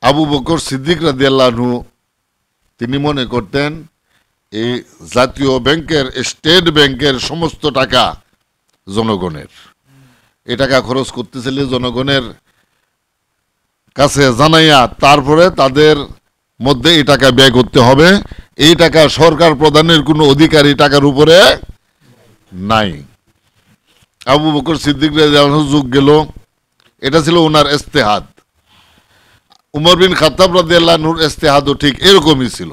আবু বকর সিদ্দিক রাদিয়াল্লাহু আনহু তিনি মনে করতেন এই জাতীয় ব্যাংকের, স্টেট ব্যাংকের সমস্ত টাকা জনগণের, এই টাকা খরচ করতেছিল জনগণের কাছে জানাইয়া তারপরে তাদের মধ্যে এই টাকা ব্যয় করতে হবে। এই টাকা সরকার প্রদানের কোনো অধিকার এই টাকার উপরে নাই। আবু বকর সিদ্দিক রাদিয়াল্লাহু আনহু যুগ গেল, এটা ছিল ওনার ইজতিহাদ। উমর বিন খাত্তাব রাদিয়াল্লাহু আনহুর ইজতিহাদও ঠিক এরকমই ছিল।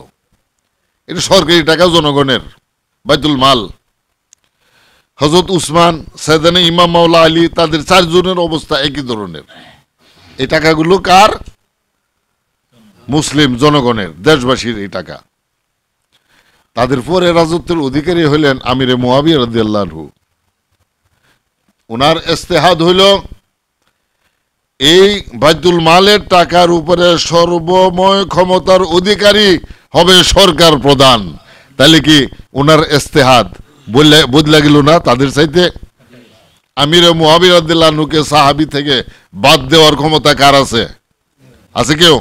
এটা সরকারি টাকা, জনগণের বাইতুল মাল। হযরত উসমান, সাইয়েদনা ইমাম মাওলা আলী, তাদের চারজনের অবস্থা একই ধরনের। এই টাকাগুলো কার? মুসলিম জনগণের, দেশবাসীর এই টাকা। তাদের পরে রাজত্বের অধিকারী হইলেন আমিরে মুয়াবিয়া রাদিয়াল্লাহু আনহু। ওনার ইজতিহাদ হইল এই বাইতুল মালের টাকার উপরে সর্বময় ক্ষমতার অধিকারী হবে সরকার প্রধান। তাহলে কি ওনার ইজতিহাদ বদলা গেল না তাদের চাইতে? আমিরে মুয়াবিয়া রাদিয়াল্লাহু আনহুকে সাহাবী থেকে বাদ দেওয়ার ক্ষমতা কার আছে? আছে কেউ?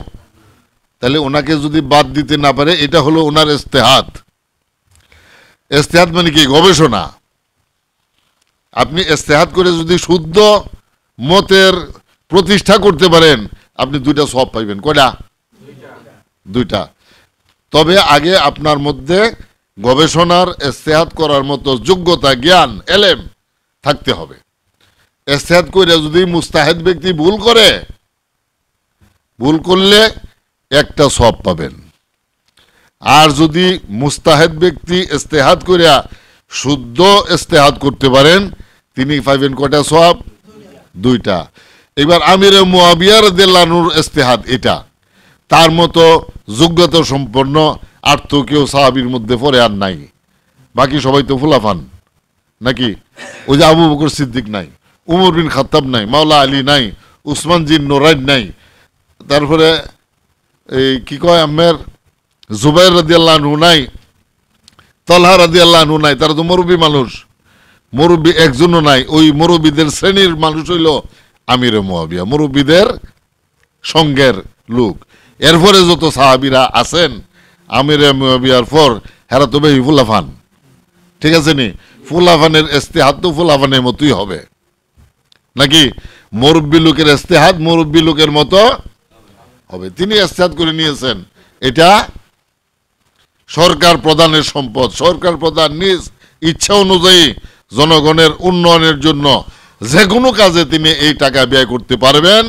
তাহলে ওনাকে যদি বাদ দিতে না পারে, এটা হলো ওনার ইজতিহাদ। ইজতিহাদ মানে কি? গবেষণা। আপনি ইজতিহাদ করে যদি শুদ্ধ মতের প্রতিষ্ঠা করতে পারেন, আপনি 2টা সওয়াব পাইবেন। কয়টা? 2টা। তবে আগে আপনার মধ্যে গবেষণার, ইজতিহাদ করার মতো যোগ্যতা, জ্ঞান, এলেম থাকতে হবে। ইজতিহাদ করে যদি মুস্তাহিদ ব্যক্তি ভুল করে, ভুল করলে 1টা সওয়াব পাবেন। আর যদি মুস্তাহিদ ব্যক্তি ইজতিহাদ করিয়া শুদ্ধ ইজতিহাদ করতে পারেন, তিনি পাইবেন কয়টা সওয়াব? 2টা। এবার আমিরে মুয়াবিয়া রাদিয়াল্লাহু আনহুর ইজতিহাদ এটা, তার মতো যোগ্যতা সম্পন্ন আর তো কেউ সাহাবীর মধ্যে পড়ে আর নাই। বাকি সবাই তো ফুলাফান নাকি? ওই যে আবু বকর সিদ্দিক নাই, উমর বিন খাত্তাব নাই, মাওলা আলী নাই, উসমান জিন নোরাইন নাই, তারপরে এই কি কয় আমের জুবাইর রাদিয়াল্লাহু আনহু নাই, তালহা রাদিয়াল্লাহু আনহু নাই। তারা তো মুরব্বী মানুষ, মুরব্বী একজনও নাই। ওই মুরব্বীদের শ্রেণীর মানুষ হইল আমিরে মুয়াবিয়া, মুরব্বীদের সঙ্গের লোক। এরপরে যত সাহাবীরা আছেন আমিরে মুয়াবিয়ার পর, হেরা তো বেশি ফুলাফান। ঠিক আছে নি? ফুলাফানের ইজতিহাদ তো ফুলাফানের মতোই হবে নাকি? মুরব্বী লোকের ইজতিহাদ মুরব্বী লোকের মতো হবে। তিনি ইজতিহাদ করে নিয়েছেন এটা সরকার প্রধানের সম্পদ। সরকার প্রধান নিজ ইচ্ছা অনুযায়ী জনগণের উন্নয়নের জন্য যে কোনো কাজে তিনি এই টাকা ব্যয় করতে পারবেন,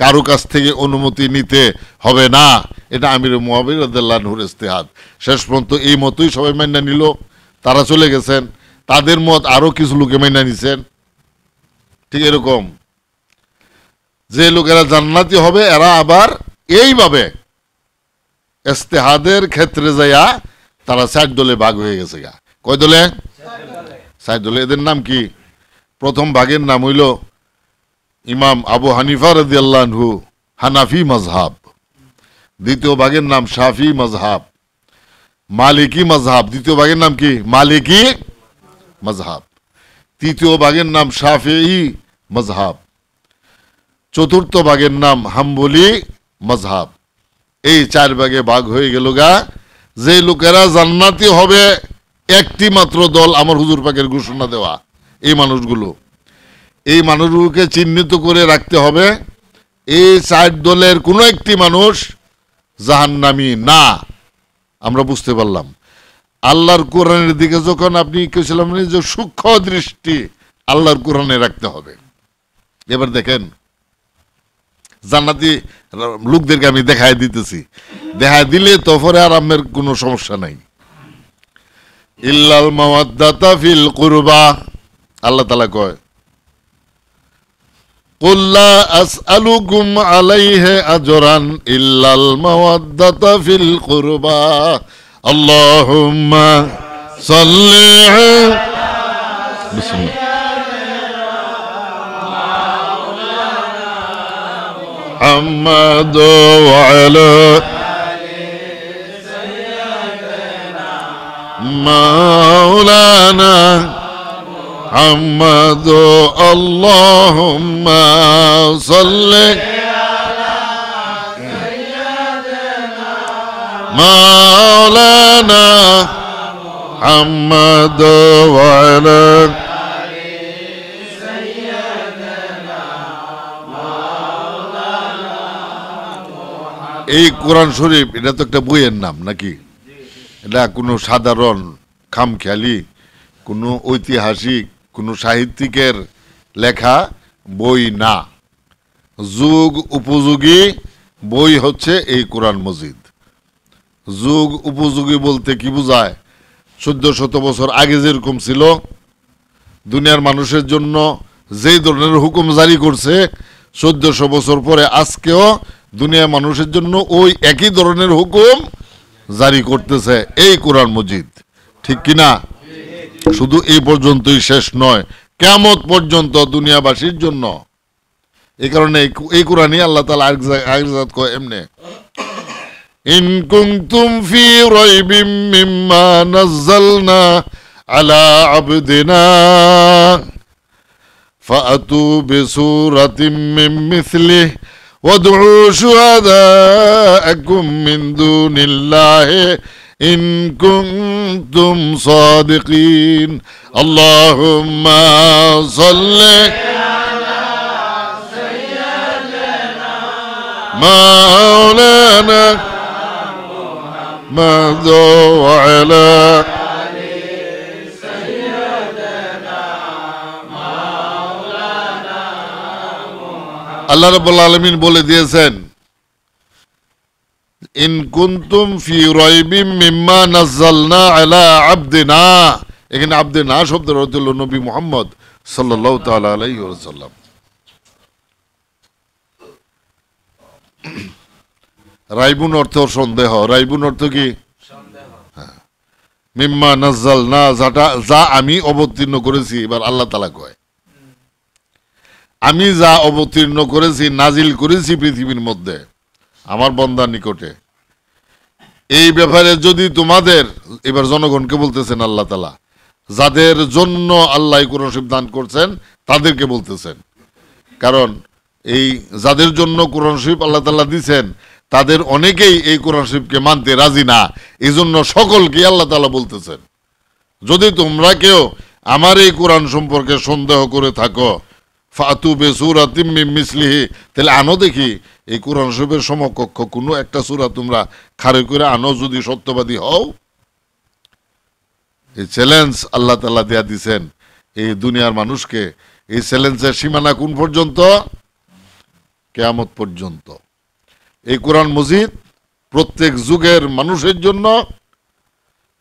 কারো কাছ থেকে অনুমতি নিতে হবে না। এটা আমিরে মুয়াবিয়া রাদিয়াল্লাহু আনহুর ইজতিহাদ। শেষ পর্যন্ত এই মতই সবাই মাইনা নিল। তারা চলে গেছেন, তাদের মত আরো কিছু লোকে মাইনা নিছেন। ঠিক এরকম যে লোকেরা জান্নাতি হবে, এরা আবার এইভাবে ইজতিহাদের ক্ষেত্রে যাইয়া তারা 4 দলে ভাগ হয়ে গেছে। কয় দলে? 4 দলে। এদের নাম কি? প্রথম ভাগের নাম হইল ইমাম আবু হানিফা রাদিয়াল্লাহু আনহু, হানাফি মাযহাব। দ্বিতীয় ভাগের নাম শাফি মাযহাব, মালিকি মাযহাব। দ্বিতীয় ভাগের নাম কি? মালিকি মাযহাব। তৃতীয় ভাগের নাম শাফিঈ মাযহাব। চতুর্থ ভাগের নাম হাম্বলি মাযহাব। এই 4 ভাগে ভাগ হয়ে গেল গা। যে লোকেরা জান্নাতি হবে, একটি মাত্র দল আমার হুজুর পাকের ঘোষণা দেওয়া। এই মানুষগুলোকে চিহ্নিত করে রাখতে হবে। এই 4 দলের কোনো একটি মানুষ জাহান্নামী না। আমরা বুঝতে পারলাম। আল্লাহর কোরআনের দিকে যখন আপনি কেছিলাম যে সূক্ষ্ম দৃষ্টি আল্লাহর কোরআনে রাখতে হবে। এবার দেখেন, জান্নাতি লোকদেরকে আমি দেখায় দিতেছি। দেখায় দিলে তো পরে আর আমের কোনো সমস্যা নাই। ইল্লাল মাওয়াদ্দাতা ফিল কুরবা, আল্লাহ তাআলা কয়, কুল লা আসআলুকুম আলাইহি আজরান ইল্লাল মাওয়াদ্দাতা ফিল কুরবা। আল্লাহুম্মা সাল্লি বিসমিল্লাহ محمد وعلى مولانا محمد اللهم صل মাওলানা মুহাম্মদ ওয়া আলা এই কোরআন শরীফ এটা তো একটা বইয়ের নাম নাকি? এটা কোনো সাধারণ খামখেয়ালি কোনো ঐতিহাসিক কোনো সাহিত্যিকের লেখা বই না, যুগ উপযোগী বই হচ্ছে এই কোরআন মজিদ। যুগ উপযোগী বলতে কি বোঝায়? 1400 বছর আগে যেরকম ছিল দুনিয়ার মানুষের জন্য যেই ধরনের হুকুম জারি করছে 1400 বছর পরে আজকেও দুনিয়ার মানুষের জন্য ওই একই ধরনের হুকুম জারি করতেছে এই কোরআন মজিদ, ঠিক কিনা? শুধু এই পর্যন্তই শেষ নয়, কিয়ামত পর্যন্ত দুনিয়াবাসীর জন্য। এই কারণে এই কোরআনই আল্লাহ তাআলা আরেক কয় এমনে, ইন কুনতুম ফি রাইবিম মিম্মা নাযালনা আলা আবদিনা ফাআতু বিসূরাতিম মিন মিসলিহি ওয়াদউ শুহাদাআকুম মিন দুনিল্লাহি ইন কুনতুম সাদিকিন। আল্লাহুম্মা সাল্লি মাওলানা মুহাম্মদ ওয়া আলা আল্লাহ রাব্বুল আলামিন বলে দিয়েছেন, ইন কুনতুম ফি রাইবিম মিম্মা নাযালনা আলা আবদিনা। এখানে আবদিনা শব্দের অর্থ হলো নবী মুহাম্মদ সাল্লাল্লাহু তাআলা আলাইহি ওয়াসাল্লাম। রাইবুন অর্থ সন্দেহ, রাইবুন অর্থ কি? মিম্মা নাযালনা, যা আমি অবতীর্ণ করেছি। এবার আল্লাহ তাআলা কয়, আমি যা অবতীর্ণ করেছি নাজিল করেছি পৃথিবীর মধ্যে আমার বান্দার নিকটে, এই ব্যাপারে যদি তোমাদের, এবার জনগণকে বলতেছেন আল্লাহ তাআলা, যাদের জন্য আল্লাহ কোরআন শরীফ দান করছেন তাদেরকে বলতেছেন। কারণ এই যাদের জন্য কোরআন শরীফ আল্লাহ তাআলা দিয়েছেন তাদের অনেকেই এই কোরআন শরীফকে মানতে রাজি না, এই জন্য সকলকে আল্লাহ তাআলা বলতেছেন, যদি তোমরা কেউ আমার এই কোরআন সম্পর্কে সন্দেহ করে থাকো ফাতু বিসূরাতিম মিন মিসলিহি, তাহলে আনো দেখি এই কোরআন শরীফের সমকক্ষ কোনো একটা সূরা তোমরা খাড়ি করে আনো যদি সত্যবাদী হও। এই চ্যালেঞ্জ আল্লাহ তাআলা দেয়া দিয়েছেন এই দুনিয়ার মানুষকে। এই চ্যালেঞ্জের সীমানা কোন পর্যন্ত? কিয়ামত পর্যন্ত। এই কোরআন মজিদ প্রত্যেক যুগের মানুষের জন্য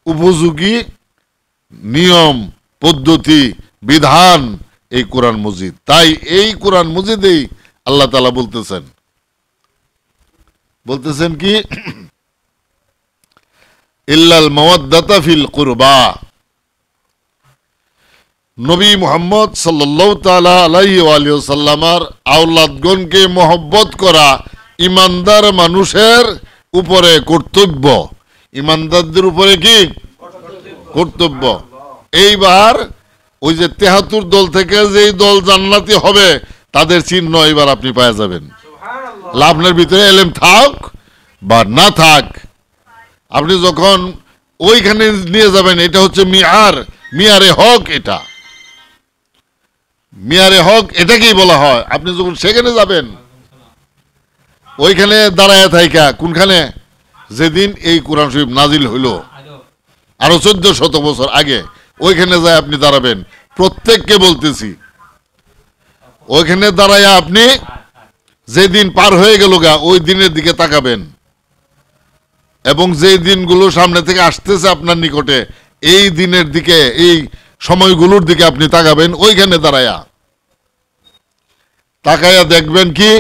উপযোগী নিয়ম পদ্ধতি বিধান এই কোরআন মজিদ। তাই এই কোরআন মজিদেই আল্লাহ তাআলা বলতেছেন কি, ইল্লাল মাওয়াদ্দাতা ফিল কুরবা। নবী মুহাম্মদ সাল্লাল্লাহু তাআলা আলাইহি ওয়া আলিহি ওয়াসাল্লামের আওলাদগণকে মহব্বত করা ইমানদার মানুষের উপরে কর্তব্য। ইমানদারদের উপরে কি কর্তব্য? এইবার ওই যে 73 দল থেকে যেই দল জান্নাতি হবে তাদের চিহ্ন এবার আপনি পেয়ে যাবেন। আপনার ভিতরে এলেম থাক বা না থাক, আপনি যখন ওইখানে নিয়ে যাবেন, এটা হচ্ছে মিয়ারে হক। এটা মিয়ারে হক, এটাকেই বলা হয়। আপনি যখন সেখানে যাবেন ওইখানে দাঁড়ায় থাইকা, কোনখানে? যেদিন এই কোরআন শরীফ নাজিল হইল আরো 1400 বছর আগে, ওইখানে যায় আপনি দাঁড়াবেন। প্রত্যেককে বলতেছি, ওইখানে দাঁড়ায় আপনি যেদিন পার হয়ে গেল গা ওই দিনের দিকে তাকাবেন, এবং যে দিনগুলো সামনে থেকে আসতেছে আপনার নিকটে এই দিনের দিকে, এই সময়গুলোর দিকে আপনি তাকাবেন। ওইখানে দাঁড়ায়া তাকায়া দেখবেন কি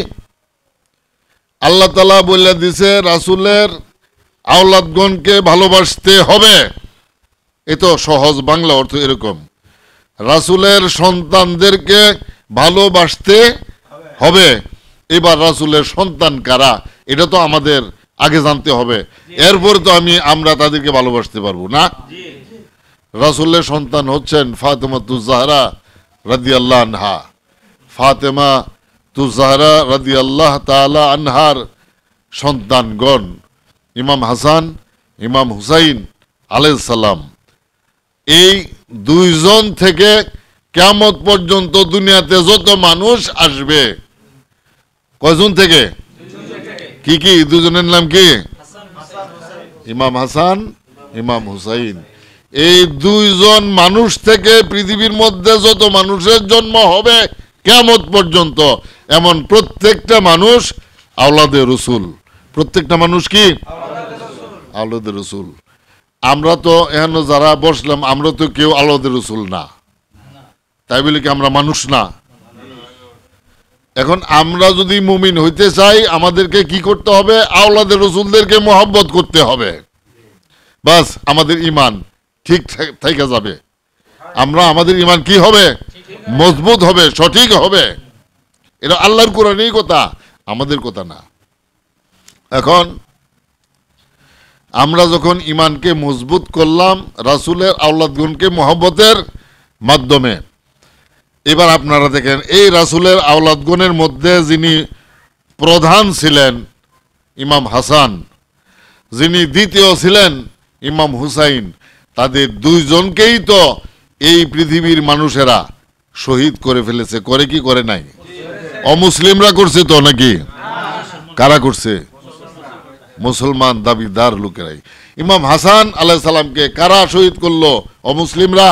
আল্লাহ তাআলা বলে দিছে রাসূলের আওলাদগণকে ভালোবাসতে হবে। এ তো সহজ বাংলা অর্থ এরকম, রাসূলের সন্তানদেরকে ভালোবাসতে হবে। এবার রাসূলের সন্তান কারা এটা তো আমাদের আগে জানতে হবে, এরপর তো আমরা তাদেরকে ভালোবাসতে পারবো না। রাসূলের সন্তান হচ্ছেন ফাতেমাতুজ জাহরা রাদিয়াল্লাহু আনহা। ফাতেমাতুজ জাহরা রাদিয়াল্লাহু তাআলা আনহার সন্তানগণ ইমাম হাসান ইমাম হুসাইন আলাইহিস সালাম, এই দুইজন থেকে কিয়ামত পর্যন্ত দুনিয়াতে যত মানুষ আসবে, কয়জন থেকে? কি কি দুজনের নাম কি? ইমাম হাসান, ইমাম হুসাইন। এই দুইজন মানুষ থেকে পৃথিবীর মধ্যে যত মানুষের জন্ম হবে কিয়ামত পর্যন্ত, এমন প্রত্যেকটা মানুষ আওলাদে রসুল। প্রত্যেকটা মানুষ কি? আওলাদে রসুল। আমরা তো এখানে যারা বসলাম, আমরা তো কেউ আওলাদে রসুল না, তাই বলে কি আমরা মানুষ না? এখন আমরা যদি মুমিন হইতে চাই, আমাদেরকে কি করতে হবে? আওলাদে রসুলদেরকে মহব্বত করতে হবে। বাস, আমাদের ইমান ঠিক থেকে যাবে। আমাদের ইমান কি হবে? মজবুত হবে, সঠিক হবে। এটা আল্লাহর কোরআনের কথা, আমাদের কথা না। এখন আমরা যখন ইমানকে মজবুত করলাম রাসূলের আওলাদগণকে মহব্বতের মাধ্যমে, এবার আপনারা দেখেন এই রাসূলের আওলাদগণের মধ্যে যিনি প্রধান ছিলেন ইমাম হাসান, যিনি দ্বিতীয় ছিলেন ইমাম হুসাইন, তাদের দুইজনকেই তো এই পৃথিবীর মানুষেরা শহীদ করে ফেলেছে। করে কি করে নাই? অমুসলিমরা করছে তো নাকি? কারা করছে? মুসলমান দাবিদার লোকেরাই। ইমাম হাসান আলাইহিস সালামকে কারা শহীদ করলো? অমুসলিমরা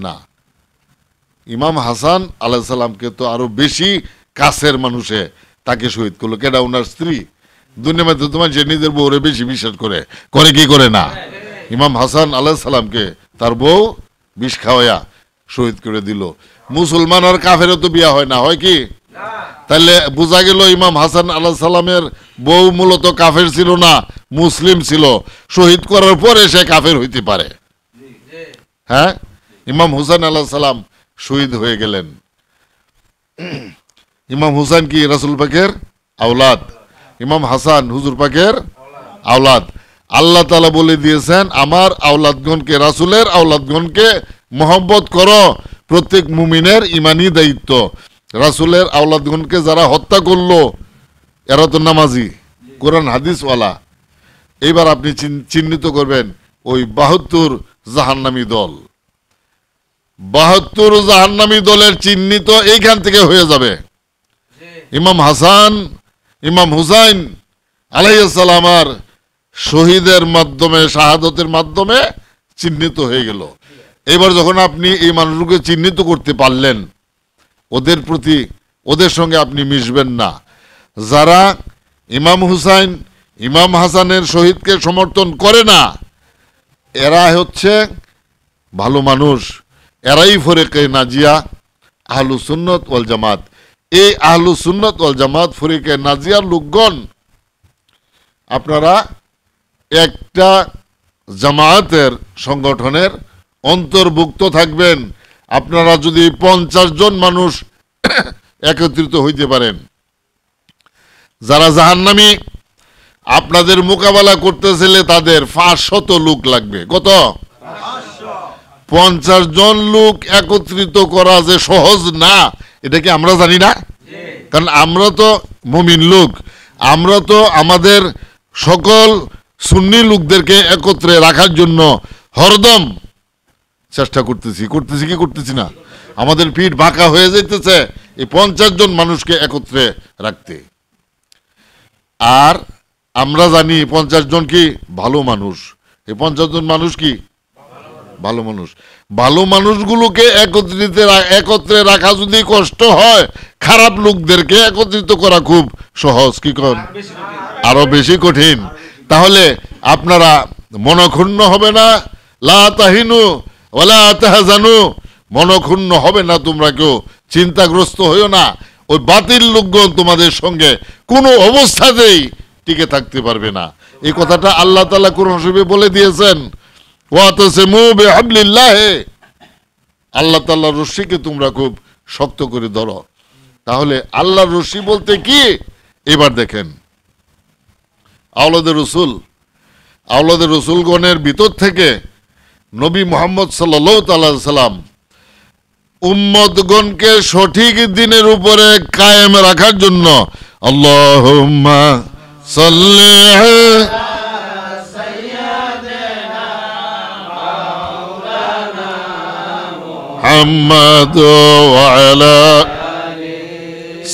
না। ইমাম হাসান আলাইহিস সালামকে তো আরো বেশি কাছের মানুষে তাকে শহীদ করলো। কেডা? ওনার স্ত্রী। দুনিয়ার মধ্যে তোমার যে নিজের বউরে বেশি বিশ্বাস করে, করে কি করে না? ইমাম হাসান আলাইহিস সালামকে তার বউ বিষ খাওয়াইয়া শহীদ করে দিল। মুসলমান আর কাফেরও তো বিয়া হয় না, হয় কি? তাহলে বোঝা গেল ইমাম হাসান আলাইহিস সালামের বউ মূলত কাফের ছিল না, মুসলিম ছিল। শহীদ করার পরে সে কাফের হইতে পারে। হ্যাঁ, ইমাম হুসাইন আলাইহিস সালাম শহীদ হয়ে গেলেন। ইমাম হুসাইন কি রাসূল পাকের আওলাদ, ইমাম হাসান হুজুর পাকের আওলাদ। আল্লাহ তাআলা বলে দিয়েছেন, আমার আওলাদগণকে, রাসূলের আওলাদগণকে মহব্বত করো, প্রত্যেক মুমিনের ইমানি দায়িত্ব। রাসূলের আওলাদগণকে যারা হত্যা করলো এরা তো নামাজি, কোরআন হাদিসওয়ালা। এইবার আপনি চিহ্নিত করবেন ওই ৭২ জাহান্নামী দল। ৭২ জাহান্নামী দলের চিহ্নিত এইখান থেকে হয়ে যাবে। ইমাম হাসান, ইমাম হুসাইন আলাইহিস সালাম আর শহীদের মাধ্যমে, শাহাদতের মাধ্যমে চিহ্নিত হয়ে গেল। এবার যখন আপনি এই মানুষগুলোকে চিহ্নিত করতে পারলেন, ওদের প্রতি, ওদের সঙ্গে আপনি মিশবেন না। যারা ইমাম হুসাইন, ইমাম হাসানের শহীদকে সমর্থন করে না, এরা হচ্ছে ভালো মানুষ, এরাই ফরিকে নাজিয়া, আহলুস সুন্নাত ওয়াল জামাত। এই আহলুস সুন্নাত ওয়াল জামাত, ফরিকে নাজিয়ার লোকগণ, আপনারা একটা জামায়াতের সংগঠনের অন্তর্ভুক্ত থাকবেন। আপনারা যদি 50 জন মানুষ একত্রিত হইতে পারেন, যারা জাহান্নামী, আপনাদের মোকাবেলা করতেছিলে তাদের 500 লোক লাগবে। কত? 50 জন লোক একত্রিত করা যে সহজ না, এটা কি আমরা জানি না? কারণ আমরা তো মুমিন লোক, আমরা তো আমাদের সকল সুন্নি লোকদেরকে একত্রে রাখার জন্য হরদম চেষ্টা করতেছি কি করতেছি না? আমাদের পিঠ বাঁকা হয়ে যাইতেছে এই 50 জন মানুষকে একত্রে রাখতে। আর আমরা জানি 50 জন কি ভালো মানুষ। এই 50 জন মানুষ কি ভালো মানুষ। ভালো মানুষগুলোকে একত্রে রাখা যদি কষ্ট হয়, খারাপ লোকদেরকে একত্রিত করা খুব সহজ। কি কোন? আরো বেশি কঠিন। তাহলে আপনারা মনক্ষুণ্ণ হবে না, লা তাহিনু ওয়ালা তাহজানু, মনক্ষুণ্ণ হবে না তোমরা, কেউ চিন্তাগ্রস্ত হইও না। ওই বাতিল লোকগণ তোমাদের সঙ্গে কোনো অবস্থাতেই টিকে থাকতে পারবে না। এই কথাটা আল্লাহ তাআলা কোরআন শরীফে বলে দিয়েছেন, ওয়াতাসিমু বিহাবলিল্লাহ, আল্লাহ তাআলার রশ্মিকে তোমরা খুব শক্ত করে ধরো। তাহলে আল্লাহর রশ্মি বলতে কি? এবার দেখেন, আওলাদে রসুলগণের ভিতর থেকে নবী মুহাম্মদ সাল্লাল্লাহু তাআলা সাল্লাম উম্মতগণকে সঠিক দিনের উপরে কায়েম রাখার জন্য আল্লাহুম্মা সাল্লি محمد وعلى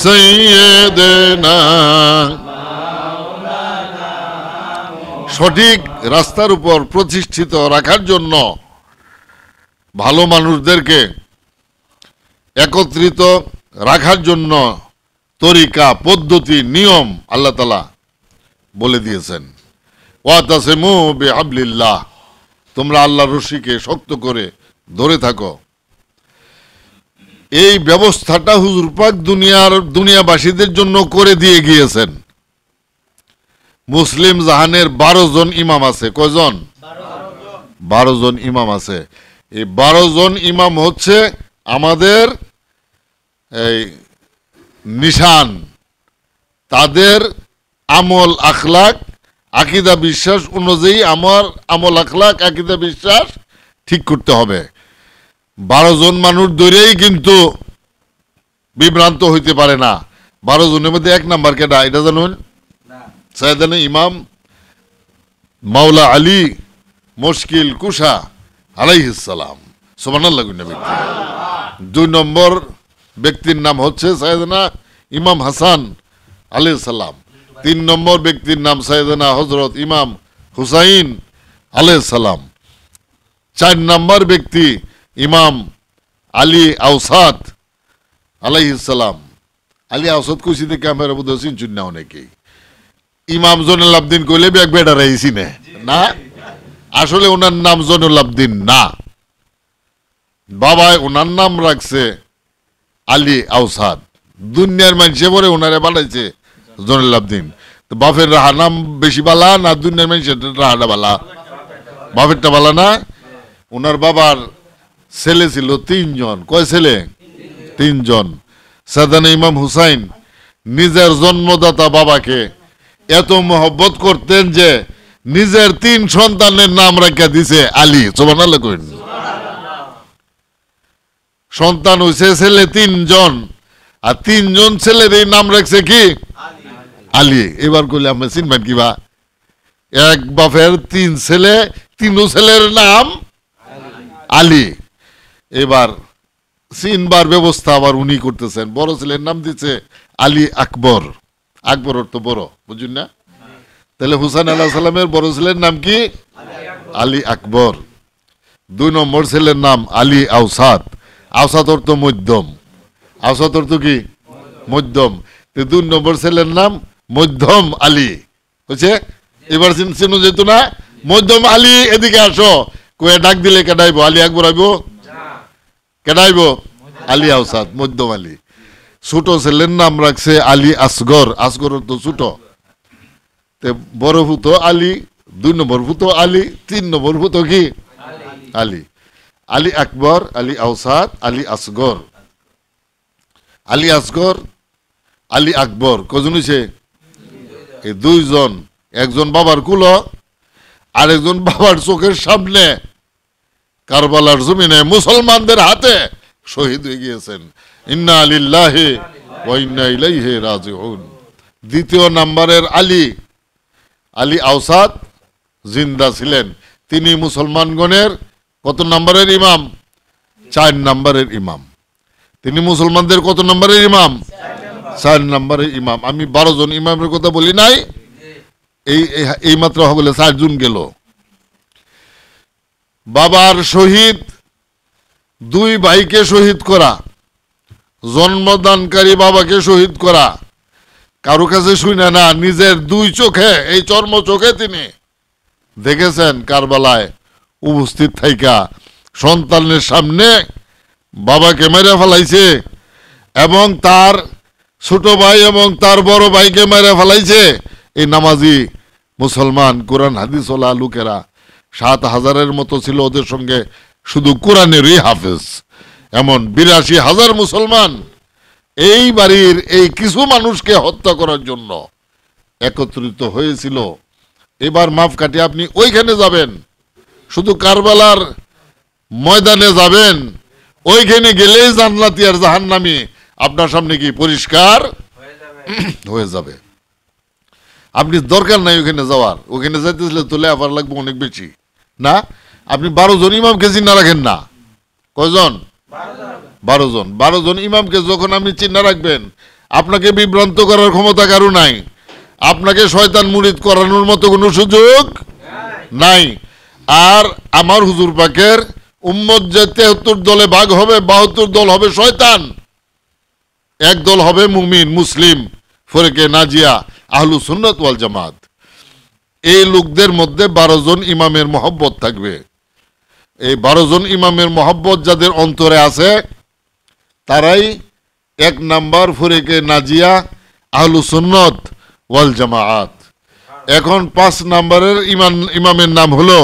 سيدنا সঠিক রাস্তার উপর প্রতিষ্ঠিত রাখার জন্য ভালো মানুষদেরকে একত্রিত রাখার জন্য তরিকা পদ্ধতি নিয়ম আল্লাহ তাআলা বলে দিয়েছেন ওয়াতাসিমু বিহাবলিল্লাহ তোমরা আল্লাহর রশিকে শক্ত করে ধরে থাকো এই ব্যবস্থাটা হুজুর পাক দুনিয়াবাসীদের জন্য করে দিয়ে গিয়েছেন মুসলিম জাহানের 12 জন ইমাম আছে কয়জন 12 জন ইমাম আছে এই 12 জন ইমাম হচ্ছে আমাদের এই নিশান তাদের আমল আখলাক আকীদা বিশ্বাস অনুযায়ী আমার আমল আখলাক আকীদা বিশ্বাস ঠিক করতে হবে 12 জন মানুষ ধরেই কিন্তু বিভ্রান্ত হইতে পারে না 12 জনের মধ্যে এক নাম্বার কেডা এটা জানুন সাইয়েদানা ইমাম মাওলা আলী মুশকিল কুশা আলাইহিস সালাম সুবহানাল্লাহ দুই নম্বর ব্যক্তির নাম হচ্ছে সাইয়েদানা ইমাম হাসান আলাইহিস সালাম 3 নম্বর ব্যক্তির নাম সাইয়েদানা হযরত ইমাম হুসাইন আলাইহিস সালাম 4 নম্বর ব্যক্তি ইমাম আলী আওসাদ আলাইহিস সালাম আলী আওসাদ কইছি দেখে আমরা বুঝছি চিন্না অনেকেই ইমাম জয়নুল আবদিন কইলে এক বেটা রাইছি না আসলে ওনার নাম জয়নুল আবদিন না বাবা ওনার নাম রাখছে আলী আওসাদ দুনিয়ার মানুষে পরে ওনারে বানাইছে জয়নুল আবদিন তো বাপের রাহা নাম বেশি বালা না দুনিয়ার মানুষের রাহাটা বালা বাপেরটা বালা না ওনার বাবার ছেলে ছিল 3 জন কয় ছেলে 3 জন সাইয়েদানা ইমাম হুসাইন নিজের জন্মদাতা বাবাকে এত মহব্বত করতেন যে নিজের 3 সন্তানের নাম রাখা দিছে আলী সুবহানাল্লাহ কইন সন্তান হইছে ছেলে 3 জন আর 3 জন ছেলের এই নাম রাখছে কি আলী এবার কইলে আমরা চিনবেন কিবা এক বাপের 3 ছেলে 3 ছেলের নাম আলী এবার চিনবার ব্যবস্থা আবার উনি করতেছেন বড় ছেলের নাম দিচ্ছে আলী আকবর আকবর অর্থ বড় বুঝুন না তাহলে হুসাইন আলাইহিস সালামের বড় ছেলের নাম কি আলী আকবর 2 নম্বর ছেলের নাম আলী আওসাদ আওসাদ অর্থ মধ্যম আওসাদ অর্থ কি মধ্যম তো 2 নম্বর ছেলের নাম মধ্যম আলী বুঝছে এবার চিনো যেত না মধ্যম আলী এদিকে আসো কয়ে ডাক দিলে কেডাইবো আলী আকবর আইবো কেডাইবো আলী আওসাদ মধ্যম আলী ছোট ছেলের নাম রাখছে আলী আসগর আসগর তো ছোট বড় ফুতো আলী 2 নম্বর ফুতো আলী 3 নম্বর ফুতো কি আলী আলী আকবর আলী আওসাদ আলী আসগর আলী আসগর আলী আকবর কজন হইছে এই 2 জন একজন বাবার কুলো আর একজন বাবার চোখের সামনে কারবালার জমিনে মুসলমানদের হাতে শহীদ হয়ে গিয়েছেন ইন্না লিল্লাহি ওয়া ইন্না ইলাইহি রাজিউন দ্বিতীয় নম্বরের আলী আলী আওসাদ জিন্দা ছিলেন তিনি মুসলমানগণের কত নম্বরের ইমাম 4 নম্বরের ইমাম তিনি মুসলমানদের কত নম্বরের ইমাম 4 নম্বরের ইমাম আমি 12 জন ইমামের কথা বলি নাই এই মাত্র বলে 4 জন গেল বাবার শহীদ 2 ভাইকে শহীদ করা জন্মদানকারী বাবাকে শহীদ করা কারো কাছে শুনে না নিজের 2 চোখে এই চর্ম চোখে তিনি দেখেছেন কারবালায় উপস্থিত থাইকা সন্তানের সামনে বাবাকে মেরে ফেলাইছে এবং তার ছোট ভাই এবং তার বড় ভাইকে মেরে ফেলাইছে এই নামাজি মুসলমান কোরআন হাদিস ওয়ালা লোকেরা 7,000-এর মতো ছিল ওদের সঙ্গে শুধু কোরআনেরই হাফেজ এমন 82,000 মুসলমান এই বাড়ির এই কিছু মানুষকে হত্যা করার জন্য একত্রিত হয়েছিল এবার মাফ কাটিয়ে আপনি ওইখানে যাবেন শুধু কারবালার ময়দানে যাবেন ওইখানে গেলেই জান্নাতি আর জাহান্নামী আপনার সামনে কি পরিষ্কার হয়ে যাবে আপনি দরকার নাই ওখানে যাওয়ার ওখানে যাইতেছিলে তো লেফার লাগবে অনেক বেশি না আপনি 12 জন ইমামকে চিন্তা রাখেন না কয়জন 12 জন। 12 জন ইমামকে যখন আপনি চিন্তা রাখবেন, আপনাকে বিভ্রান্ত করার ক্ষমতা কারো নাই, আপনাকে শয়তান মুরিদ করানোর মতো কোনো সুযোগ নাই। আর আমার হুজুর পাকের উম্মত যে 73 দলে ভাগ হবে, 72 দল হবে শয়তান, এক দল হবে মুমিন মুসলিম ফরকে নাজিয়া আহলুস সুন্নাত ওয়াল জামাত। এই লোকদের মধ্যে 12 জন ইমামের মহব্বত থাকবে। এই 12 জন ইমামের মহব্বত যাদের অন্তরে আছে, তারাই 1 নাম্বার ফরকে নাজিয়া আহলুস সুন্নাত ওয়াল জামাত। এখন 5 নাম্বারের ইমামের নাম হলো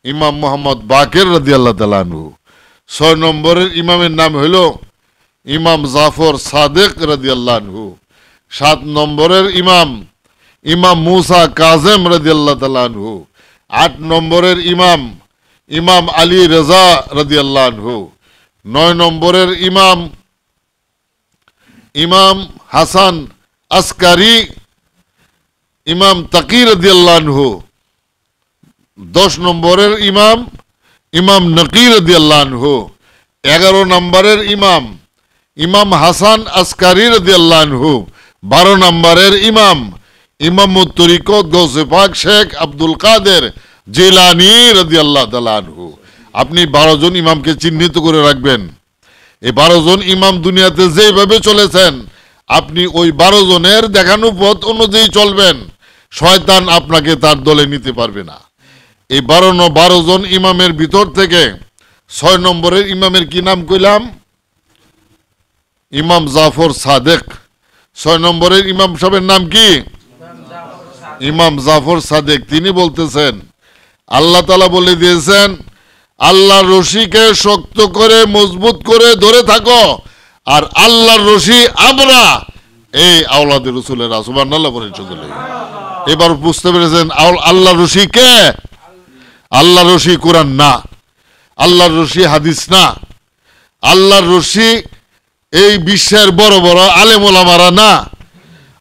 ইমাম মোহাম্মদ বাকের রাদিয়াল্লাহু তাআলা আনহু। 6 নম্বরের ইমামের নাম হলো ইমাম জাফর সাদেক রাদিয়াল্লাহু আনহু। 7 নম্বরের ইমাম ইমাম মুসা কাজেম রাদিয়াল্লাহু তাআলা আনহু। 8 নম্বরের ইমাম ইমাম আলী রেজা রাদিয়াল্লাহু আনহু। 9 নম্বরের ইমাম ইমাম হাসান আসকারি ইমাম তাকি রাদিয়াল্লাহু আনহু। 10 নম্বরের ইমাম ইমাম নকি রাদিয়াল্লাহু আনহু। 11 নম্বরের ইমাম ইমাম হাসান আসকারি রাদিয়াল্লাহু আনহু। 12 নম্বরের ইমাম ইমাম তরিকত গৌসে পাক শেখ আব্দুল কাদের জিলানী রাদিয়াল্লাহু তাআলা আনহু। আপনি 12 জন ইমামকে চিহ্নিত করে রাখবেন। এই 12 জন ইমাম দুনিয়াতে যেভাবে চলেছেন, আপনি ওই 12 জনের দেখানো পথ অনুযায়ী চলবেন, শয়তান আপনাকে তার দলে নিতে পারবে না। এই 12 জন ইমামের ভিতর থেকে 6 নম্বরের ইমামের কি নাম কইলাম? ইমাম জাফর সাদেক। 6 নম্বরের ইমাম সাহেবের নাম কি? ইমাম জাফর সাদেক। তিনি বলতেছেন, আল্লাহ তাআলা বলে দিয়েছেন, আল্লাহর রশিকে শক্ত করে মজবুত করে ধরে থাকো, আর আল্লাহর রশি আমরা এই আওলাদে রাসূলের। সুবহানাল্লাহ বলেন সকলে। এবার বুঝতে পেরেছেন আল্লাহর রশি কে? আল্লাহর রশি কোরআন না, আল্লাহর রশি হাদিস না, আল্লাহর রশি এই বিশ্বের বড় বড় আলেম ওলামারা না,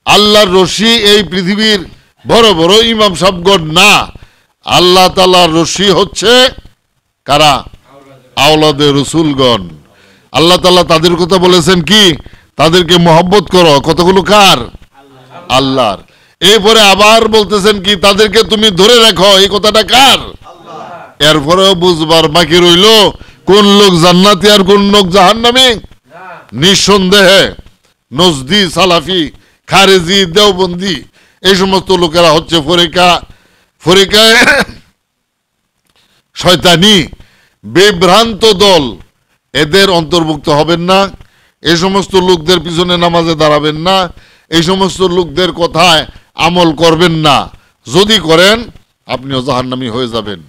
আল্লাহর রশি এই পৃথিবীর বড় বড় ইমাম সাহেবগণ না। আল্লাহ তাআলার রশি হচ্ছে কারা? আওলাদে রাসূলগণ। আল্লাহ তাআলা তাদের কথা বলেছেন কি? তাদেরকে মহব্বত করো। কতগুলো কার? আল্লাহর। এরপরে আবার বলতেছেন কি? তাদেরকে তুমি ধরে রাখো। এই কথাটা কার? এরপরেও বুঝবার বাকি রইল কোন লোক জান্নাতি আর কোন লোক জাহান্নামী। নিঃসন্দেহে নজদি, সালাফি, খারেজি, দেওবন্দি এই সমস্ত লোকেরা হচ্ছে ফরিকায় শয়তানি বিভ্রান্ত দল। এদের অন্তর্ভুক্ত হবেন না। এই সমস্ত লোকদের পিছনে নামাজে দাঁড়াবেন না। এই সমস্ত লোকদের কথায় আমল করবেন না। যদি করেন আপনিও জাহান্নামী হয়ে যাবেন।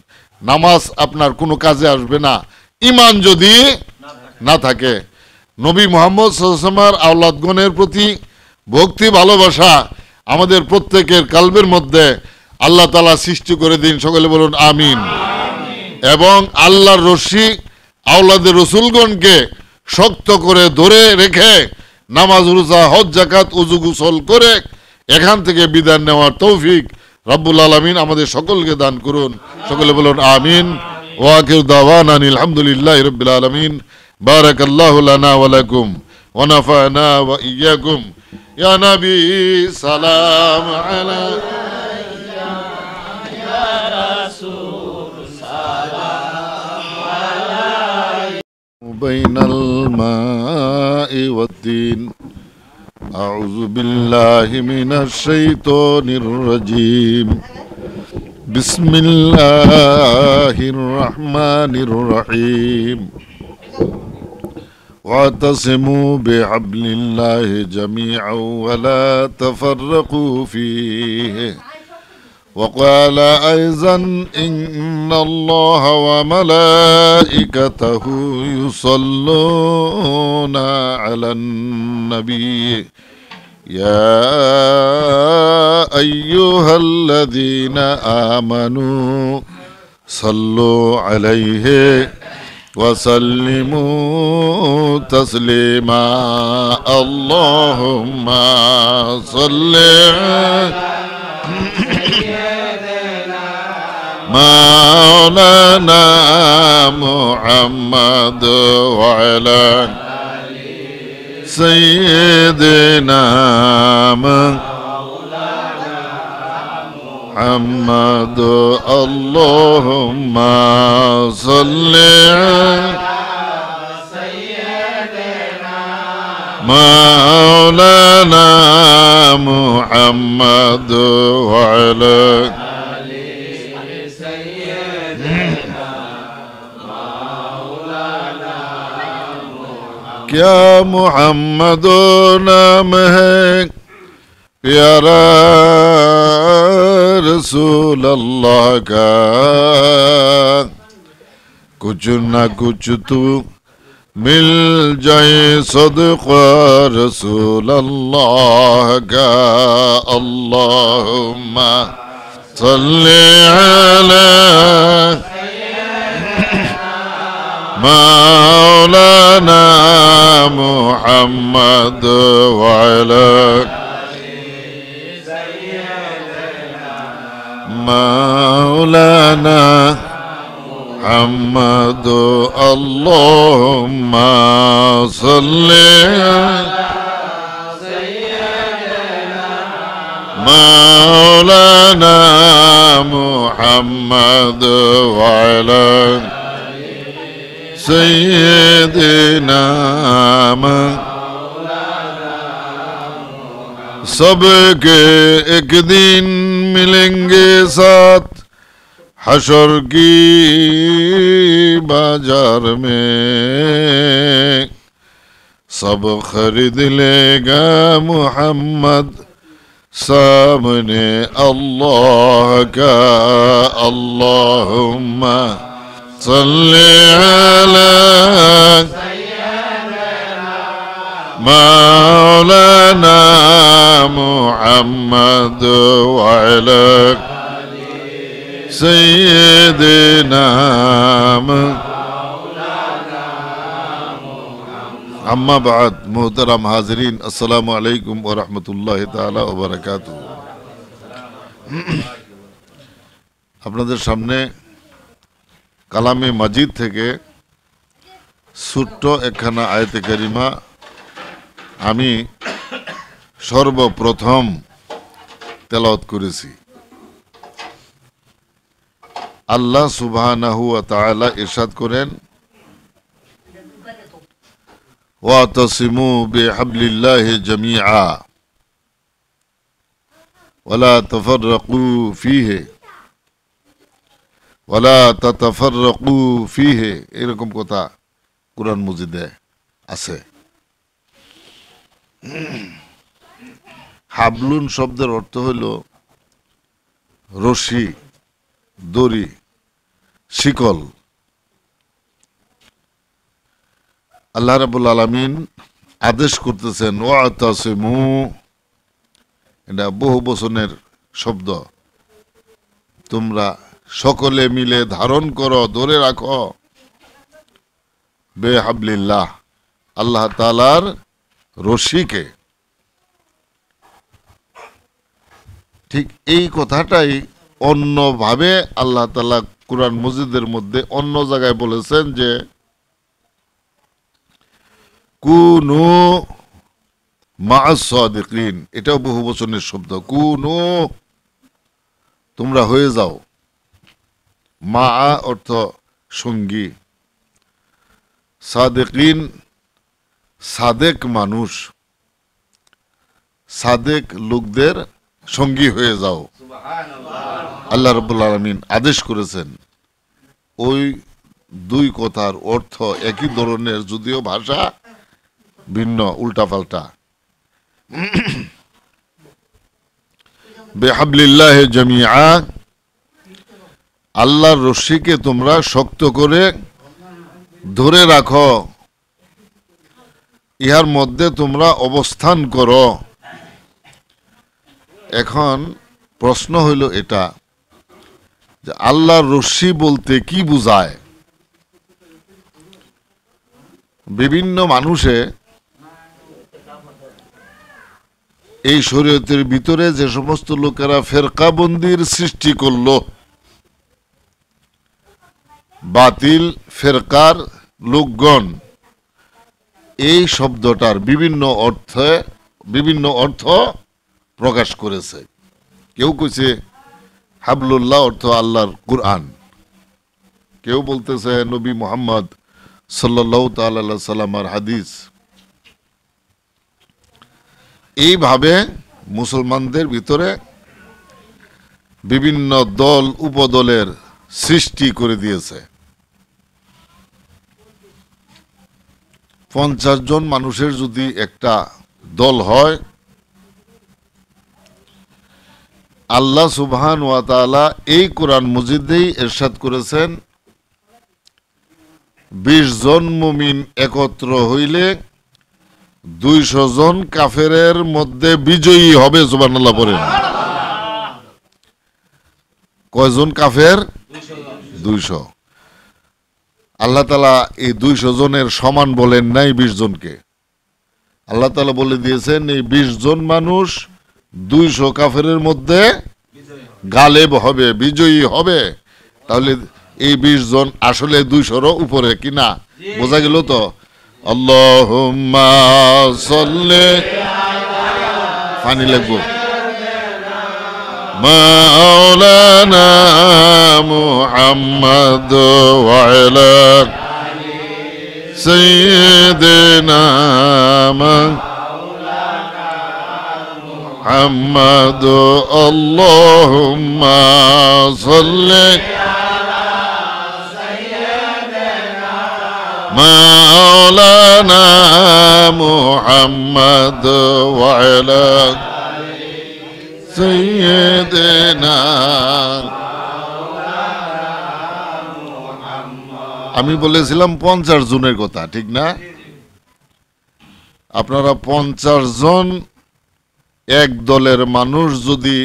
নামাজ আপনার কোনো কাজে আসবে না ঈমান যদি না থাকে। নবী মুহাম্মদ সাল্লাল্লাহু আলাইহি ওয়াসাল্লামের আওলাদগণের প্রতি ভক্তি ভালোবাসা আমাদের প্রত্যেকের কালবের মধ্যে আল্লাহ তাআলা সৃষ্টি করে দিন। সকলে বলুন আমিন। এবং আল্লাহর রশি আওলাদের রাসূলগণকে শক্ত করে ধরে রেখে নামাজ, রোজা, হজ, যাকাত, ওযু গোসল করে এখান থেকে বিধান নেওয়ার তৌফিক রব্বুল আলামিন আমাদের সকলকে দান করুন। সকলে বলুন আমিন। ওয়া আখিরু দাওয়ানা আলহামদুলিল্লাহি রাব্বিল আলামিন। বারাকাল্লাহু লানা ওয়া লাকুম ওয়া নাফা'না ওয়া ইয়্যাকুম। ইয়া নবী সালাম আলাইকা ইয়া রাসূল সালাম আলাইকা বাইনাল মা'i ওয়াদ-দীন। আউযু বিল্লাহি মিনাশ শাইতানির রাজীম। বিসমিল্লাহির রহমানির রহিম। واعتصموا بحبل الله جميعا ولا تفرقوا فيه. وقال أيضا إن الله وملائكته يصلون على النبي يا أيها الذين آمنوا صلوا عليه وسلموا تسليما. اللهم صل على سيدنا مولانا محمد وعلى سيدنا محمد اللهم صل مولانا محمد وعلى क्या मोहम्मद नाम है प्यारा रसूल अल्लाह का कुछ न कुछ तू मिल जाए सदका रसूल अल्लाह का अल्लाहुम्मा सल्ली अला مولانا محمد وعلى مولانا محمد اللهم صل مولانا محمد وعلى सैयदना सबके एक दिन मिलेंगे साथ हशर की बाजार में सब खरीद लेगा मोहम्मद सामने अल्लाह का अल्लाहुम्मा सल्ली अला मौलाना मुहम्मद वअला सय्यिदना अम्मा बाद मोहतरम हाज़रीन अस्सलामु अलैकुम व रहमतुल्लाहि ताला व बरकातुहू। আপনাদের সামনে কালামে মাজিদ থেকে ছোট্ট একখানা আয়াতে কারিমা আমি সর্বপ্রথম তেলাওয়াত করেছি। আল্লাহ সুবহানাহু ওয়া তাআলা ইরশাদ করেন ওয়াতাসিমু বিহাবলিল্লাহি জামিআ ওয়ালা তাফাররাকু ফীহি ওয়ালা তাতাফাররাকু ফীহি, এরকম কথা কুরআন মজিদে আছে। হাবলুন শব্দের অর্থ হইল রশি, দড়ি, শিকল। আল্লাহ রাব্বুল আলামিন আদেশ করতেছেন ওয়াতাসিমু, এটা বহু বচনের শব্দ, তোমরা সকলে মিলে ধারণ করো, ধরে রাখো বেহাবলিল্লাহ, আল্লাহ তাআলার রশিকে। ঠিক এই কথাটাই অন্যভাবে আল্লাহ তাআলা কুরআন মজিদের মধ্যে অন্য জায়গায় বলেছেন যে কুনু মা'আস সাদিকিন, এটাও বহু বচনের শব্দ। কুনু, তোমরা হয়ে যাও, মা অর্থ সঙ্গী, সাদেকিন সাদেক মানুষ, সাদেক লোকদের সঙ্গী হয়ে যাও। আল্লাহ রাব্বুল আলামিন আদেশ করেছেন। ওই দুই কথার অর্থ একই ধরনের, যদিও ভাষা ভিন্ন, উল্টাপাল্টা। বেহাবলিল্লাহি জামিআ, আল্লাহর রশিকে তোমরা শক্ত করে ধরে রাখো, ইহার মধ্যে তোমরা অবস্থান করো। এখন প্রশ্ন হইল এটা যে আল্লাহর রশি বলতে কি বোঝায়? বিভিন্ন মানুষে এই শরীয়তের ভিতরে যে সমস্ত লোকেরা ফেরকাবন্দির সৃষ্টি করলো, বাতিল ফেরকার লোকগণ এই শব্দটার বিভিন্ন অর্থ প্রকাশ করেছে। কেউ কইছে হাবলুল্লাহ অর্থ আল্লাহর কুরআন, কেউ বলতেছে নবী মুহাম্মদ সাল্লাল্লাহু তাআলা আলাইহি সাল্লামের হাদিস। এইভাবে মুসলমানদের ভিতরে বিভিন্ন দল উপদলের সৃষ্টি করে দিয়েছে। 50 জন মানুষের যদি একটা দল হয়, আল্লাহ সুবহান ওয়া তাআলা এই কোরআন মজিদেই ইরশাদ করেছেন 20 জন মুমিন একত্র হইলে 200 জন কাফেরের মধ্যে বিজয়ী হবে। সুবহানাল্লাহ পড়েন। কয়জন কাফের? 200। আল্লাহ তাআলা এই 200 জনের সমান বলেন নাই 20 জনকে। আল্লাহ তাআলা বলে দিয়েছেন এই 20 জন মানুষ 200 কাফেরের মধ্যে গালেব হবে, বিজয়ী হবে। তাহলে এই 20 জন আসলে 200-র উপরে কিনা বোঝা গেল তো। আল্লাহুম্মা সাল্লি পানি লাগবো মাওলানা মুহাম্মদ ওয়া আলা সাইয়্যিদিনা মুহাম্মদ আল্লাহুম্মা সাল্লি মাওলানা মুহাম্মদ ওয়া আলা সাইয়্যিদিনা। আমি বলেছিলাম 50 জনের কথা, ঠিক না? আপনারা 50 জন এক দলের মানুষ যদি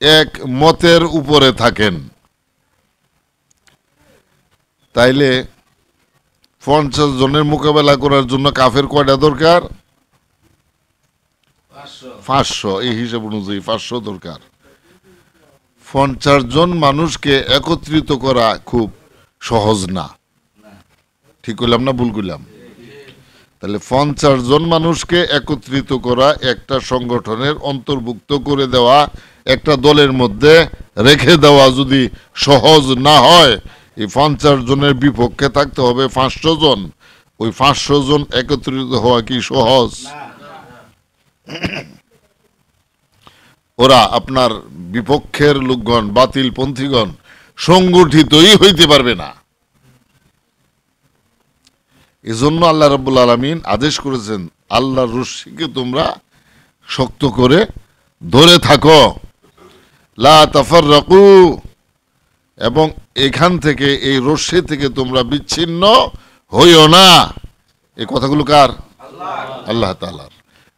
এক মতের উপরে থাকেন, তাইলে 50 জনের মোকাবেলা করার জন্য কাফের কয়টা দরকার? 500। এই হিসাব অনুযায়ী 500 দরকার। 50 জন মানুষকে একত্রিত করা খুব সহজ না। ঠিক করলাম না ভুল করলাম? তাহলে 50 জন মানুষকে একত্রিত করা, একটা সংগঠনের অন্তর্ভুক্ত করে দেওয়া, একটা দলের মধ্যে রেখে দেওয়া যদি সহজ না হয়, এই 50 জনের বিপক্ষে থাকতে হবে 500 জন। ওই 500 জন একত্রিত হওয়া কি সহজ? ওরা আপনার বিপক্ষের লোকগণ, বাতিল পন্থীগণ সংগঠিতই হইতে পারবে না। এজন্য আল্লাহ রাব্বুল আলামিন আদেশ করেছেন আল্লাহর রশিকে তোমরা শক্ত করে ধরে থাকো, লা তাফাররাকু, এবং এখান থেকে এই রশি থেকে তোমরা বিচ্ছিন্ন হইও না। এই কথাগুলো কার? আল্লাহ তাআলার।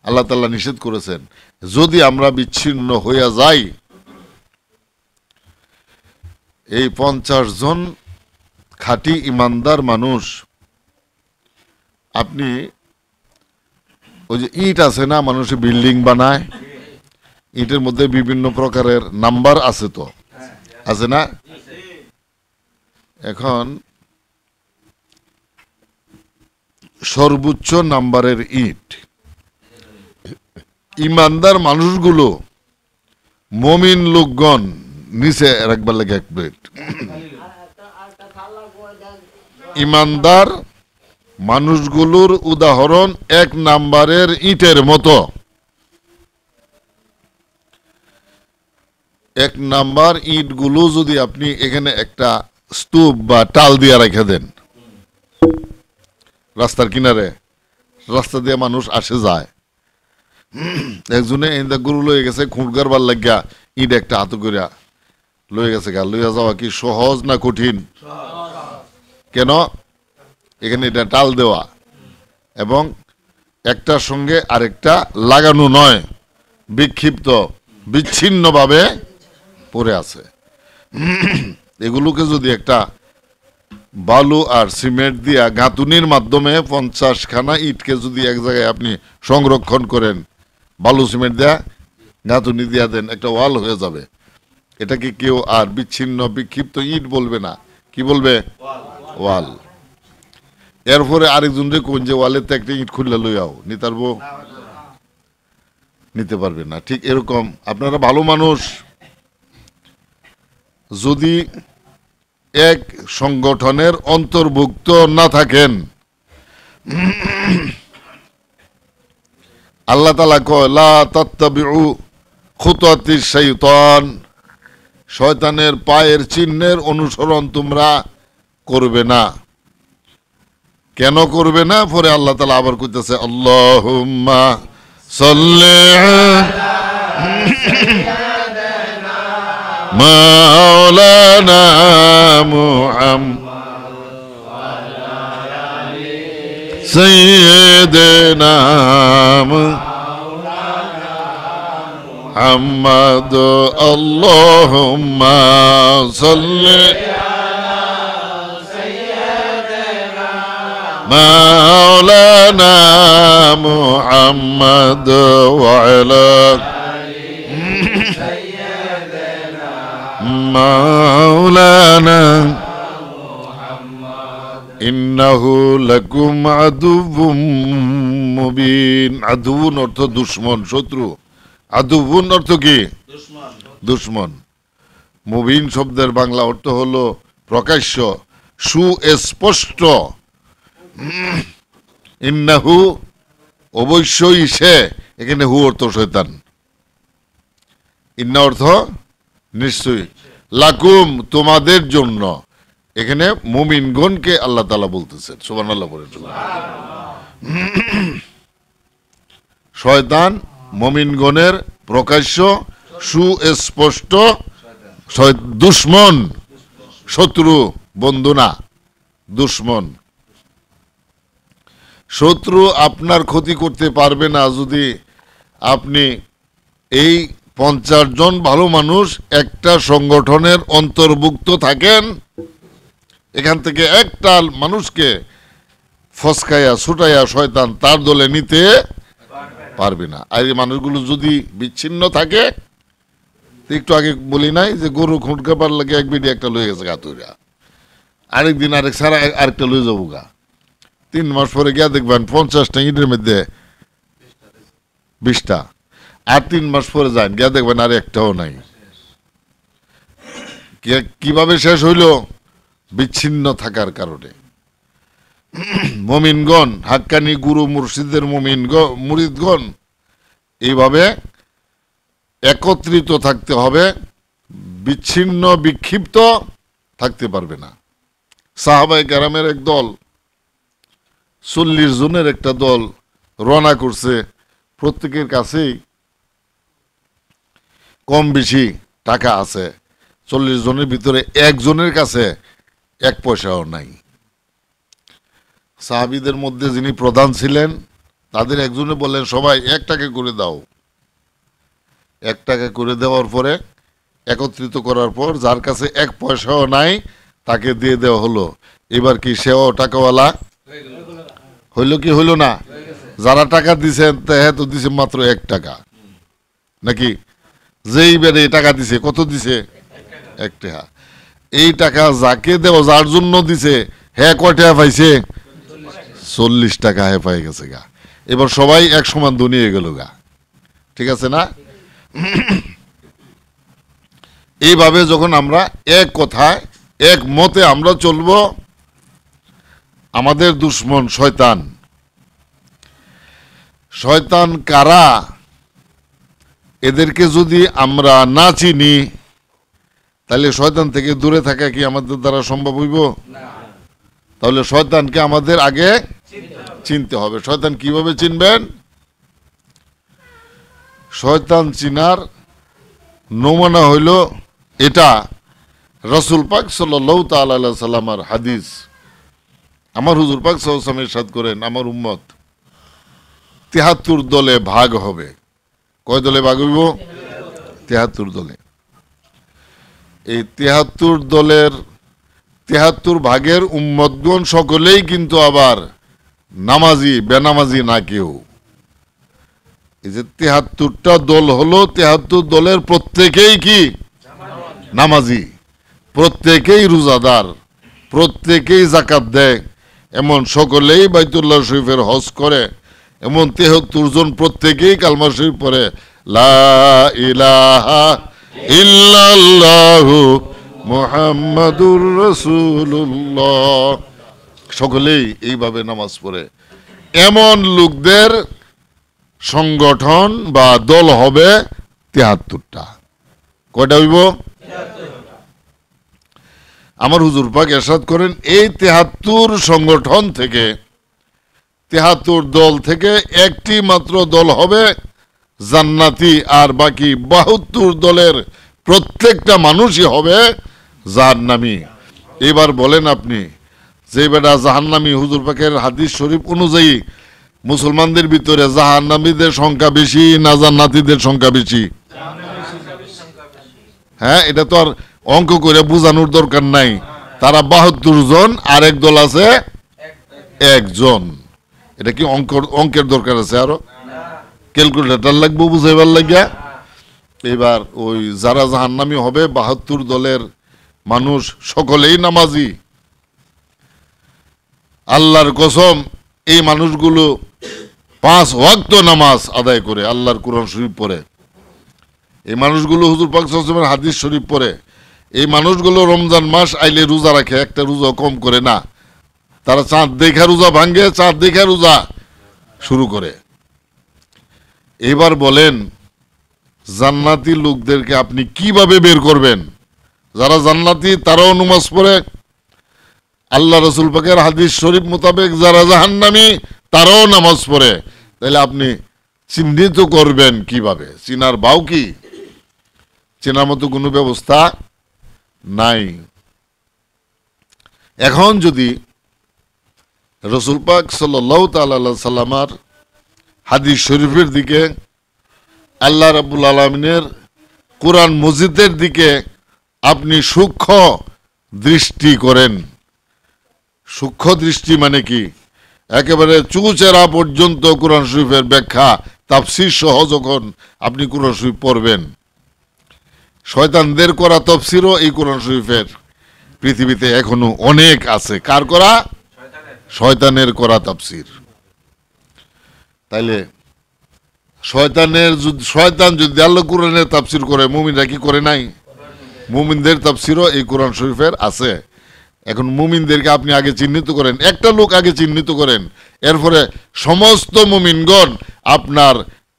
আল্লাহ তাআলা নিষেধ করেছেন যদি আমরা বিচ্ছিন্ন হইয়া যাই, এই 50 জন খাঁটি ইমানদার মানুষ, আপনি ওই যে ইট আছে না, মানুষে বিল্ডিং বানায়, ইটের মধ্যে বিভিন্ন প্রকারের নাম্বার আছে, তো আছে না? এখন সর্বোচ্চ নাম্বারের ইট ইমানদার মানুষগুলো, মুমিন লোকগণ নিচে রাখবার লাগে এক প্লেট। ইমানদার মানুষগুলোর উদাহরণ 1 নাম্বারের ইটের মতো। 1 নাম্বার ইটগুলো যদি আপনি এখানে একটা স্তূপ বা টাল দিয়ে রেখে দেন রাস্তার কিনারে, রাস্তা দিয়ে মানুষ আসে যায়, একজনে ইন্দা গরু লয়ে গেছে, খুঁট গারবার লাগিয়া ইট একটা হাত করিয়া লয়ে গেছে, লইয়া যাওয়া কি সহজ না কঠিন? কেন? এখানে এটা টাল দেওয়া এবং একটার সঙ্গে আরেকটা লাগানো নয়, বিক্ষিপ্ত বিচ্ছিন্নভাবে পড়ে আছে। এগুলোকে যদি একটা বালু আর সিমেন্ট দিয়া গাঁথুনির মাধ্যমে 50 খানা ইটকে যদি এক জায়গায় আপনি সংরক্ষণ করেন, বালু সিমেন্ট দেয়া গাঁথুনি দিয়া দেন, একটা ওয়াল হয়ে যাবে। এটাকে কেউ আর বিচ্ছিন্ন বিক্ষিপ্ত ইট বলবে না, কি বলবে? ওয়াল। এরপরে আরেকজনরে কোন যে ওয়ালের একটা ইট খুললে লইয়াও নিতে পারবো? নিতে পারবে না। ঠিক এরকম আপনারা ভালো মানুষ, যদি এক সংগঠনের অন্তর্ভুক্ত না থাকেন, আল্লাহ তাআলা কয় লা তাত্তাবিউ খুতাতিশ শাইতান, শয়তানের পায়ের চিহ্নের অনুসরণ তোমরা করবে না। কেন করবে না? পরে আল্লাহ তাআলা আবার কইতেছে আল্লাহুম্মা সাল্লি মাওলানা মুহাম্মদ সাইয়্যিদিনা মুহাম্মদ আল্লাহুম্মা সাল্লি মাওলানা মুহাম্মদ ওয়া আলা মাওলানা ইন্নাহু লাকুম আদুউম মুবিন। আদুউন অর্থ দুশমন, শত্রু। আদুউন অর্থ কি? দুশমন। মুবিন শব্দের বাংলা অর্থ হলো প্রকাশ্য, সুস্পষ্ট। ইন্নাহু অবশ্যই সে, এখানে হু অর্থ শয়তান, ইন্না অর্থ নিশ্চয়ই, লাকুম তোমাদের জন্য, এখানে মুমিনগণকে আল্লাহ তাআলা বলতেছেন। সুবহানাল্লাহ বলেন। শয়তান মুমিনগণের প্রকাশ্য সুস্পষ্ট দুশমন, শত্রু, বন্ধু না, দুশমন। শত্রু আপনার ক্ষতি করতে পারবে না যদি আপনি এই 50 জন ভালো মানুষ একটা সংগঠনের অন্তর্ভুক্ত থাকেন। এখান থেকে একটা মানুষকে ফসকাইয়া ছুটাইয়া শয়তান তার দলে নিতে পারবে না। আর এই মানুষগুলো যদি বিচ্ছিন্ন থাকে, একটু আগে বলি নাই যে গরু খুঁটকাবার লাগে এক বিডি একটা লয়ে গেছে গাতুরা, আরেকদিন আরেক সারা আরেকটা লয়ে যাবো গা, 3 মাস পরে গিয়া দেখবেন 50টা ইটের মধ্যে 20টা, আর 3 মাস পরে যান গিয়া দেখবেন আর একটাও নাই। কিভাবে শেষ হইল? বিচ্ছিন্ন থাকার কারণে। মুমিনগণ, হাক্কানি গুরু মুর্শিদের মুরিদগণ এইভাবে একত্রিত থাকতে হবে, বিচ্ছিন্ন বিক্ষিপ্ত থাকতে পারবে না। সাহাবায়ে কেরামের এক দল, 40 জনের একটা দল রওনা করছে। প্রত্যেকের কাছেই কম বেশি টাকা আছে। 40 জনের ভিতরে একজনের কাছে 1 পয়সাও নাই। সাহাবীদের মধ্যে যিনি প্রধান ছিলেন, তাদের একজনে বললেন সবাই 1 টাকা করে দাও। 1 টাকা করে দেওয়ার পরে একত্রিত করার পর যার কাছে 1 পয়সাও নাই তাকে দিয়ে দেওয়া হলো। এবার কি সেও টাকাওয়ালা হইল কি হইল না? যারা টাকা দিছেন তাহে তো দিছে মাত্র 1 টাকা, নাকি? যেই বেড়ে টাকা দিছে, কত দিছে? 1 টাকা। এই টাকা যাকে দেও, যার জন্য দিছে, হ্যাঁ কয় টাকা পাইছে? 40 টাকা হ্যাঁ পাই গেছে গা। এবার সবাই এক সমান দুনিয়ে গেল গা। ঠিক আছে না? এইভাবে যখন আমরা এক কথায় এক মতে আমরা চলবো, আমাদের দুশমন শয়তান। শয়তান কারা? এদেরকে যদি আমরা না চিনি, তাহলে শয়তান থেকে দূরে থাকা কি আমাদের দ্বারা সম্ভব হইব? তাহলে শয়তানকে আমাদের আগে চিনতে হবে। শয়তান কিভাবে চিনবেন? শয়তান চিনার নমুনা হইল এটা, রাসূল পাক সাল্লাল্লাহু তাআলা আলাইহি সাল্লামের হাদিস। আমার হুজুর পাক সাল্লাল্লাহু আলাইহি ওয়াসাল্লাম ইরশাদ করেন, আমার উম্মত 73 দলে ভাগ হবে। কয় দলে ভাগ হইব? 73 দলে। এই 73 দলের 73 ভাগের উম্মতগণ সকলেই কিন্তু আবার নামাজি, বেনামাজি না কেউ। এই যে 73টা দল হলো, 73 দলের প্রত্যেকেই কি? নামাজি, প্রত্যেকেই রোজাদার, প্রত্যেকেই যাকাত দেয়, এমন সকলেই বাইতুল্লাহ শরীফের হজ করে, এমন ৭৩ জন প্রত্যেকেই কালমা শরীফ পড়ে লা ইলাহা ইল্লাল্লাহু মুহাম্মাদুর রাসূলুল্লাহ, সকলেই এইভাবে নামাজ পড়ে। এমন লোকদের সংগঠন বা দল হবে ৭৩টা। কয়টা হইব? আমার হুজুর পাক ইরশাদ করেন, এই ৭৩ সংগঠন থেকে ৭৩ দল থেকে একটি মাত্র দল হবে জান্নাতি, আর বাকি ৭২ দলের প্রত্যেকটা মানুষই হবে জাহান্নামী। এবার বলেন আপনি, যে বেটা জাহান্নামী, হুজুর পাকের হাদিস শরীফ অনুযায়ী মুসলমানদের ভিতরে জাহান্নামীদের সংখ্যা বেশি না জান্নাতীদের সংখ্যা বেশি? হ্যাঁ, এটা তো আর অঙ্ক করে বোঝানোর দরকার নাই। তারা ৭২ জন, আর এক দল আছে একজন। এটা কি অঙ্কের দরকার আছে? আরো ক্যালকুলেটর লাগবে বুঝাইবার লাগিয়া। এবার ওই যারা জাহান্নামী হবে ৭২ দলের মানুষ সকলেই নামাজি। আল্লাহর কসম, এই মানুষগুলো 5 ওয়াক্ত নামাজ আদায় করে, আল্লাহর কোরআন শরীফ পড়ে। এই মানুষগুলো হুজুর পাক সাল্লাল্লাহু আলাইহি ওয়াসাল্লামের হাদিস শরীফ পড়ে। এই মানুষগুলো রমজান মাস আইলে রোজা রাখে, একটা রোজা কম করে না। তারা চাঁদ দেখা রোজা ভাঙ্গে, চাঁদ দেখা রোজা শুরু করে। এবার বলেন, জান্নাতি লোকদেরকে আপনি কিভাবে বের করবেন? যারা জান্নাতি তারাও নামাজ পড়ে, আল্লাহ রাসূল পাকের হাদিস শরীফ মোতাবেক যারা জাহান্নামী তারাও নামাজ পড়ে। তাহলে আপনি চিহ্নিত করবেন কিভাবে? চিনার বাও কি? চেনার মতো কোনো ব্যবস্থা নাই। এখন যদি রাসূল পাক সাল্লাল্লাহু তাআলা আলাইহি সাল্লামার হাদিস শরীফের দিকে, আল্লাহ রাব্বুল আলামিনের কোরআন মজিদের দিকে আপনি সূক্ষ্ম দৃষ্টি করেন। সূক্ষ্ম দৃষ্টি মানে কি? একেবারে চুচেরা পর্যন্ত কোরআন শরীফের ব্যাখ্যা তাফসীর সহ যখন আপনি কোরআন শরীফ পড়বেন, শয়তানদের করা তাফসীরও এই কোরআন শরীফের পৃথিবীতে এখনো অনেক আছে। কার করা? শয়তানের করা তাফসীর। তাইলে শয়তান যদি আল্লাহ কোরআনের তাফসীর করে, মুমিনরা কি করে নাই? মুমিনদের তাফসীরও এই কোরআন শরীফের আছে। এখন মুমিনদেরকে আপনি আগে চিহ্নিত করেন, একটা লোক আগে চিহ্নিত করেন, এরপরে সমস্ত মুমিনগণ আপনার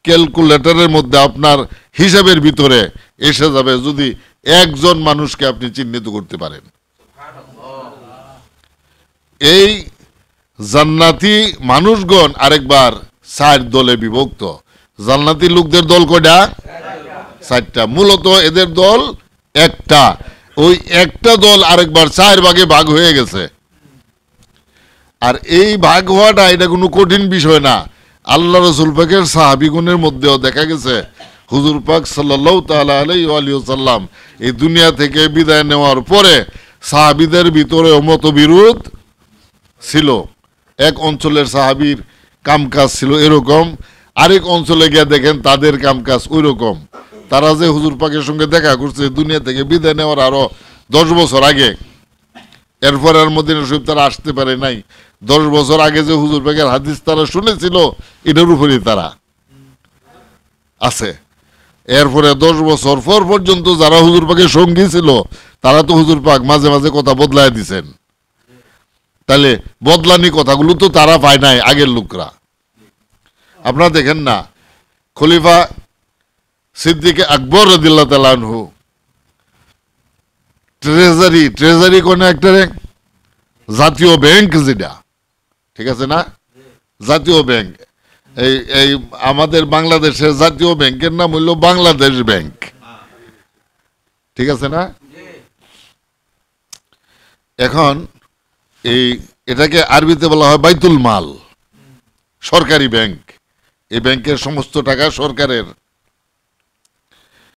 ক্যালকুলেটরের মধ্যে, আপনার হিসাবের ভিতরে এসে যাবে যদি একজন মানুষকে আপনি চিহ্নিত করতে পারেন। এই জান্নাতি মানুষগণ আরেকবার 4 দলে বিভক্ত। জান্নাতি লোকদের দল কয়টা? 4টা। মূলত এদের দল একটা। ওই একটা দল আরেকবার 4 ভাগে ভাগ হয়ে গেছে। আর এই ভাগ হওয়াটা এটা কোনো কঠিন বিষয় না। আল্লাহ রাসূল পাকের সাহাবীগণের মধ্যেও দেখা গেছে হুজুর পাক সাল্লাল্লাহু তাআলা আলাইহি ওয়া সাল্লাম এই দুনিয়া থেকে বিদায় নেওয়ার পরে সাহাবীদের ভিতরে মতবিরোধ ছিল। এক অঞ্চলের সাহাবীর কামকাজ ছিল এরকম, আরেক অঞ্চলে গিয়ে দেখেন তাদের কামকাজ ওই রকম। তারা যে হুজুর পাকের সঙ্গে দেখা করছে দুনিয়া থেকে বিদায় নেওয়ার আরো 10 বছর আগে, এরপর আর মদিনা শরীফ তারা আসতে পারে নাই। 10 বছর আগে যে হুজুর পাকের হাদিস তারা শুনেছিল, এটার উপরেই তারা আছে। এরপরে 10 বছর পর পর্যন্ত যারা হুজুর পাকের সঙ্গী ছিল, তারা তো হুজুর পাক মাঝে মাঝে কথা বদলায় দিছেন। তাহলে বদলানি কথাগুলো তো তারা পায় নাই আগের লোকরা। আপনারা দেখেন না, খলিফা সিদ্দিক আকবর রাদিয়াল্লাহু তাআলা আনহু ট্রেজারি কোন একটা জাতীয় ব্যাংক, যেটা ঠিক আছে না, জাতীয় ব্যাংক। এই আমাদের বাংলাদেশের জাতীয় ব্যাংকের নাম হইল বাংলাদেশ ব্যাংক, ঠিক আছে না? এখন এটাকে আরবিতে বলা হয় বাইতুল মাল, সরকারি ব্যাংক। এই ব্যাংকের সমস্ত টাকা সরকারের।